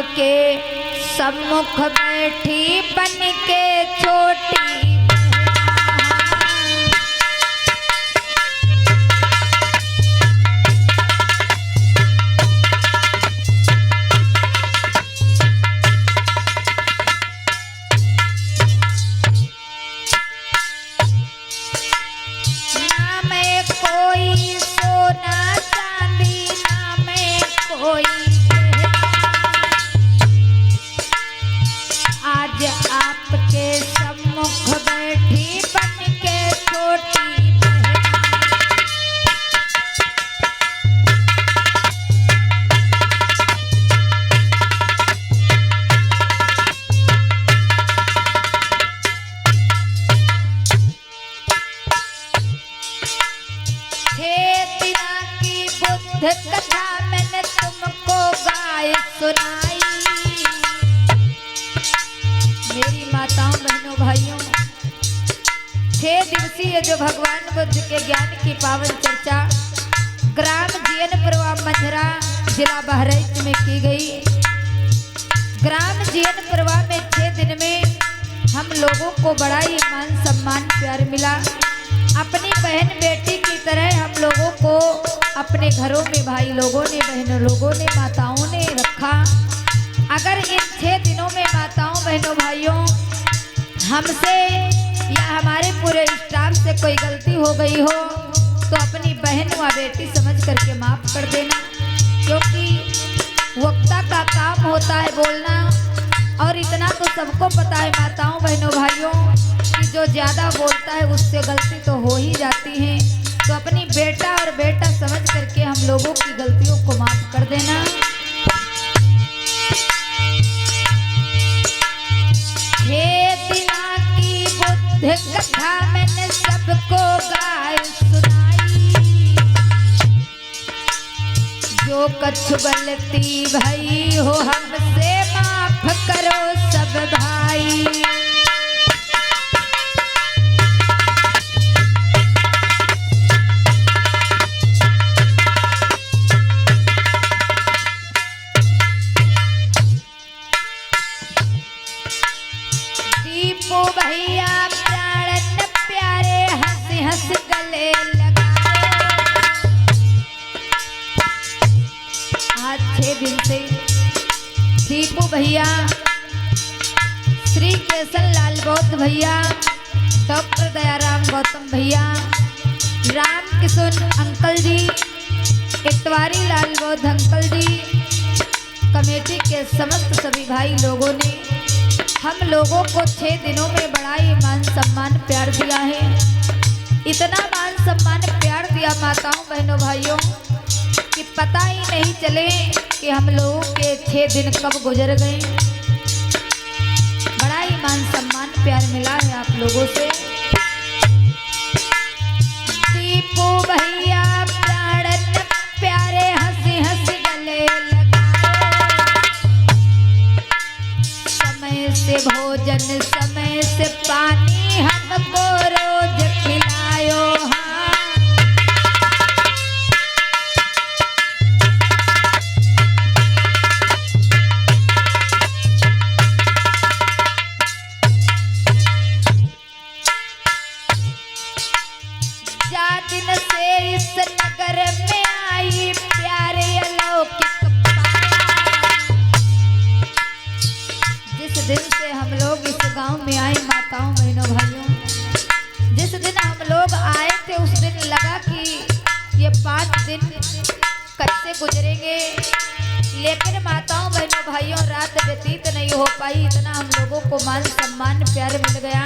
आपके सम्मुख बैठी बन के छोटी कथा मैंने तुमको गाय सुनाई। मेरी माताओं बहनों भाइयों, 6 दिवसीय जो भगवान बुद्ध के ज्ञान की पावन चर्चा ग्राम जियनपुरवा मंझरा जिला बहराइच में की गई। ग्राम जियनपुरवा में 6 दिन में हम लोगों को बड़ा ही मान सम्मान प्यार मिला। अपनी बहन बेटी की तरह हम लोगों को अपने घरों में भाई लोगों ने, बहनों लोगों ने, माताओं ने रखा। अगर इन 6 दिनों में माताओं बहनों भाइयों हमसे या हमारे पूरे स्टाफ से कोई गलती हो गई हो तो अपनी बहन व बेटी समझ करके माफ कर देना, क्योंकि वक्ता का काम होता है बोलना। और इतना तो सबको पता है माताओं बहनों भाइयों कि जो ज़्यादा बोलता है उससे गलती तो हो ही जाती है। तो अपनी बेटा और बेटा समझ करके हम लोगों की गलतियों को माफ कर देना। हे दिला की बुद्ध कथा मैंने सबको गाय सुनाई। जो कछु गलती भई हो हमसे माफ करो सब भाई। दीपू भैया प्राण प्यारे हंस हंस गले लगाए। आज 6 दिन से दीपू भैया, श्री केशन लाल बौद्ध भैया, डॉक्टर दयाराम गौतम भैया, राम किशोर अंकल जी, इतवारी लाल बौद्ध अंकल जी, कमेटी के समस्त सभी भाई लोगों ने हम लोगों को 6 दिनों में बड़ा ही मान सम्मान प्यार दिया है। इतना मान सम्मान प्यार दिया माताओं बहनों भाइयों कि पता ही नहीं चले कि हम लोगों के 6 दिन कब गुजर गए। बड़ा ही मान सम्मान प्यार मिला है आप लोगों से। दीपू भैया प्राण प्यारे हंसी हंसी गले लगाए। समय से भोजन समय से पानी हमको रोज खिलायो। हाँ जा दिन से इस नगर में आई प्यारे अलौकिक पाया। जिस दिन से हम लोग इस गांव में आए माताओं बहनों भाइयों, जिस दिन हम लोग आए थे उस दिन लगा कि ये 5 दिन कैसे गुजरेंगे, लेकिन माताओं बहनों भाइयों रात व्यतीत नहीं हो पाई। इतना हम लोगों को मान सम्मान प्यार मिल गया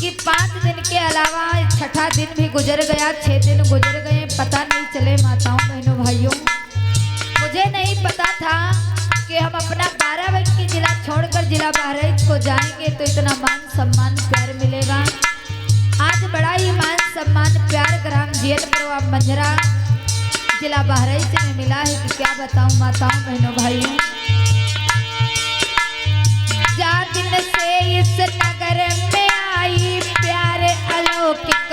कि 5 दिन के अलावा 6ठा दिन भी गुजर गया, 6 दिन गुजर गए, पता नहीं चले माताओं बहनों भाइयों। मुझे नहीं पता था कि हम अपना 12 जिला छोड़कर जिला बहराइच को जाएंगे तो इतना मान सम्मान प्यार मिलेगा। आज बड़ा ही मान सम्मान प्यार ग्राम जियनपुरवा मंझरा जिला बहराइच में मिला है कि क्या बताऊं माताओं बहनों भाइयों। जा दिन से इस नगर में आई प्यारे अलौकिक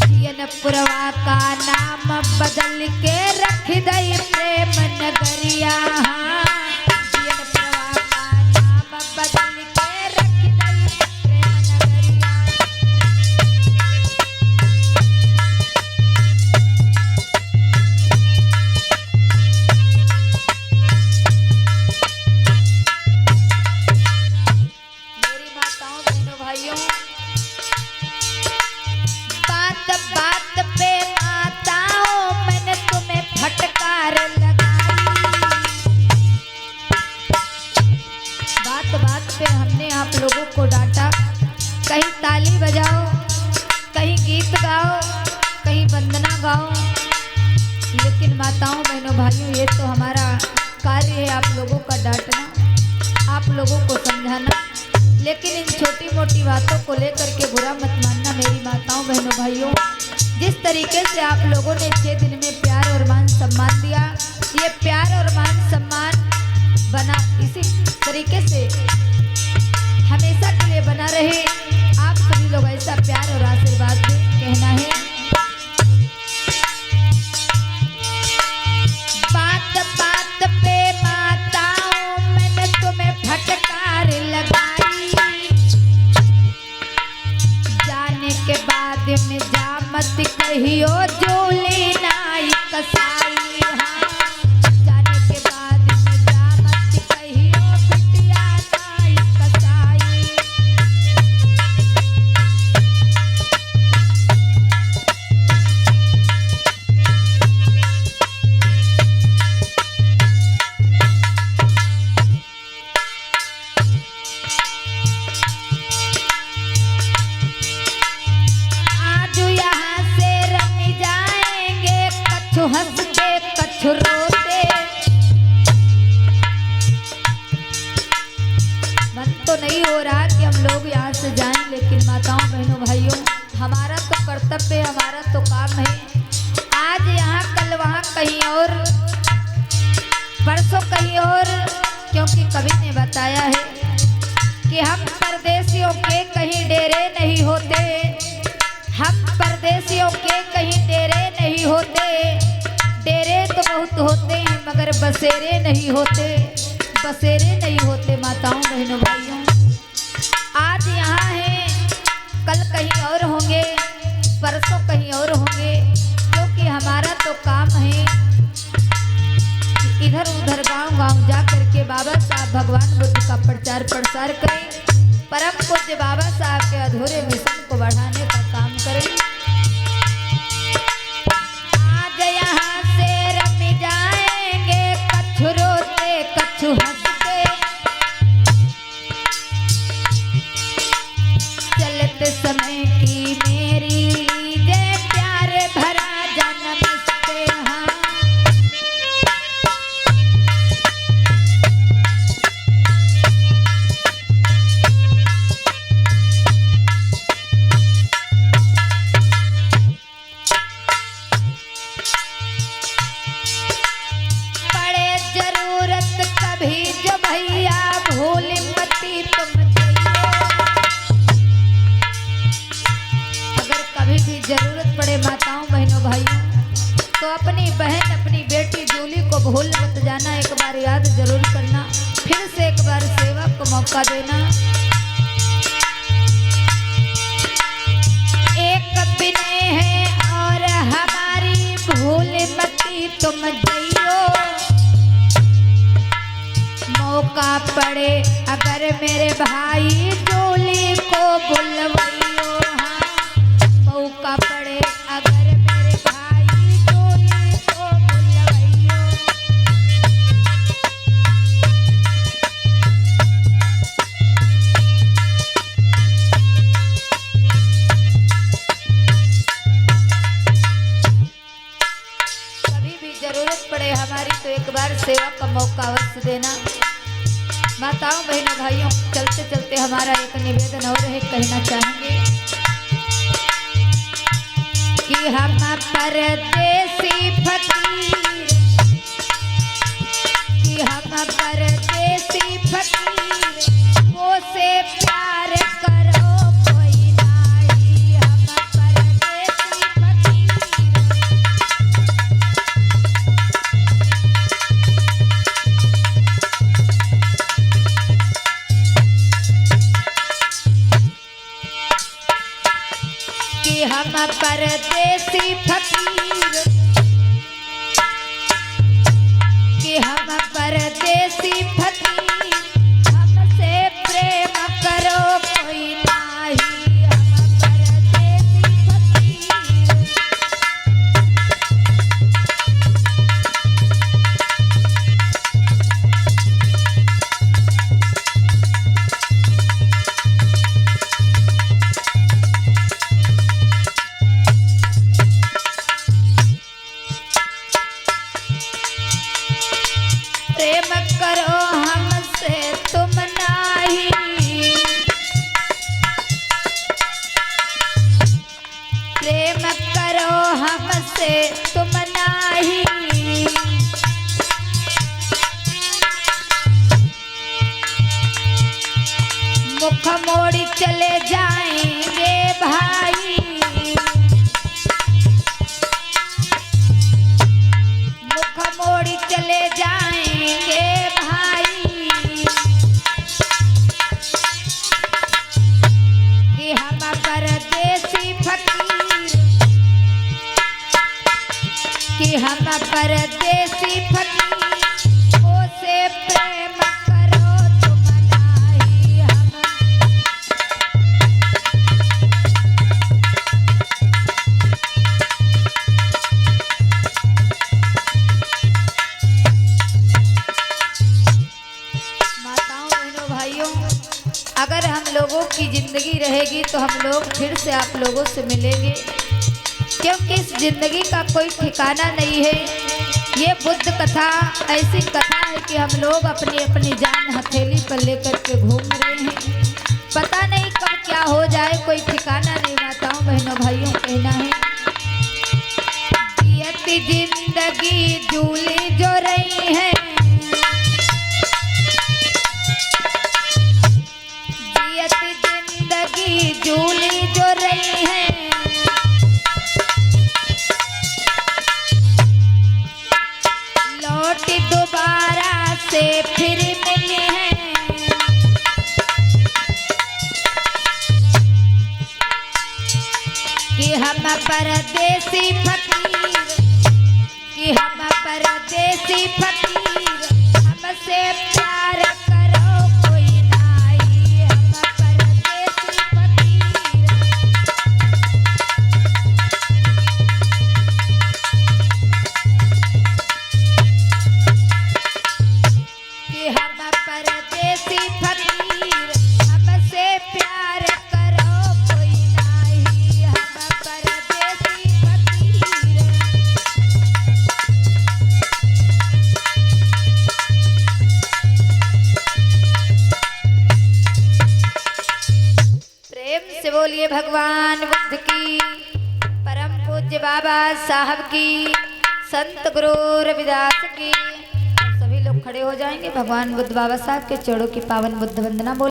जियनपुरवा का नाम बदल के रख दई प्रेम नगरिया जियन प्रभा का नाम बदल के रख दई प्रेम नगरिया। मेरी माताओं बहनों भाइयों, बात बात पे माताओं मैंने तुम्हें फटकार लगाई। बात बात पे हमने आप लोगों को डांटा, कहीं ताली बजाओ, कहीं गीत गाओ, कहीं वंदना गाओ, लेकिन माताओं बहनों भाइयों ये तो हमारा कार्य है आप लोगों का डांटना, आप लोगों को समझाना। लेकिन इन छोटी मोटी बातों को लेकर के बुरा मत मानना मेरी माताओं बहनों भाइयों। जिस तरीके से आप लोगों ने 6 दिन में प्यार और मान सम्मान दिया, ये प्यार और मान सम्मान बना इसी तरीके से हमेशा के लिए बना रहे। आप सभी लोग ऐसा प्यार और आशीर्वाद दें, कहना है बात बात पे माताओं मैंने तुम्हें फटकार लगाई। जाने के बाद में जा मत कहियो जूली नाई कसाई। हाँ, जाने के बाद में जा मत कहियो बिटिया नाई कसाई। आज यहाँ से रमी जाएंगे, कछु हंसते कछु रोते। मन तो नहीं हो रहा कि हम लोग यहाँ से जाएं, लेकिन माताओं बहनों भाइयों हमारा तो कर्तव्य, हमारा तो काम है। आज यहाँ कल वहाँ कहीं और, परसों कहीं और, क्योंकि कवि ने बताया है कि हम परदेशियों के कहीं डेरे नहीं होते, हम परदेशियों के कहीं डेरे नहीं होते। डेरे तो बहुत होते हैं मगर बसेरे नहीं होते, बसेरे नहीं होते माताओं बहनों भाइयों। आज यहाँ हैं, कल कहीं और होंगे, परसों कहीं और होंगे, क्योंकि हमारा तो काम है कि इधर उधर गांव गांव जा करके बाबा साहब भगवान बुद्ध का प्रचार प्रसार करें, परम पूज्य बाबा साहब के अधूरे मिशन को बढ़ाने का काम करें। आज यहाँ से रमी जाएंगे, कछु रोते कछु हंसते। चलते समय की मेरी जय प्यारे भरा जन्म से। हाँ, पड़े जरूरत कभी जो भैया भूल मती तुम जइयो। अगर कभी भी जरूरत पड़े माताओं बहनों भाइयों तो अपनी बहन अपनी बेटी जूली को भूल मत जाना, एक बार याद जरूर करना, फिर से एक बार सेवा को मौका देना। एक विनय है और हमारी भूल मती तुम जइयो। मौका पड़े अगर मेरे भाई जूली को बुलवइयो। हाँ, मौका पड़े अगर मेरे भाई जूली को बुलवइयो। कभी भी जरूरत पड़े हमारी तो एक बार सेवा का मौका अवश्य देना। माताओं बहनों भाइयों, चलते चलते हमारा एक निवेदन और है, कहना चाहेंगे कि हम परदेसी फकीर, कि हम परदेसी फकीर वो से प्यार करो कोई नहीं। हम परदेसी फकीर हम परदेसी फकीर, कि हम परदेसी फकीर, हमसे प्रेम करो कोई नाही, हम परदेसी फकीर। प्रेम करो हमसे तुम नाही, प्रेम करो हमसे तुम नाही, मुख मोड़ी चले जाएंगे भाई, मुख मोड़ी चले जाएंगे भाई, कि हम परदेसी फकीर, कि हम परदेसी फकीर, उसे प्रेम करो तुम नाही, हम माताओं बहनों भाइयों, अगर हम लोगों की जिंदगी रहेगी तो हम लोग फिर से आप लोगों से मिलेंगे, क्योंकि इस जिंदगी का कोई ठिकाना नहीं है। ये बुद्ध कथा ऐसी कथा है कि हम लोग अपनी अपनी जान हथेली पर लेकर के घूम रहे हैं, पता नहीं कब क्या हो जाए, कोई ठिकाना नहीं। माताओं बहनों भाइयों, कहना है जियती जिंदगी जूली जो रही है, जियती जिंदगी जूली जो रही है, लौट दोबारा से फिर मिली है, कि हम परदेसी फकीर, कि हम परदेसी फकीर, हमसे प्यार करो कोई नाही, हम परदेसी फकीर। कि हम परदेसी फकीर, हमसे प्यार करो कोई नाही, हम परदेसी फकीर। प्रेम से बोलिए भगवान बुद्ध की, परम पूज्य बाबा साहब की, संत गुरु रविदास की। सभी लोग खड़े हो जाएंगे, भगवान बुद्ध बाबा साहब के चरणों की पावन बुद्ध वंदना बोल।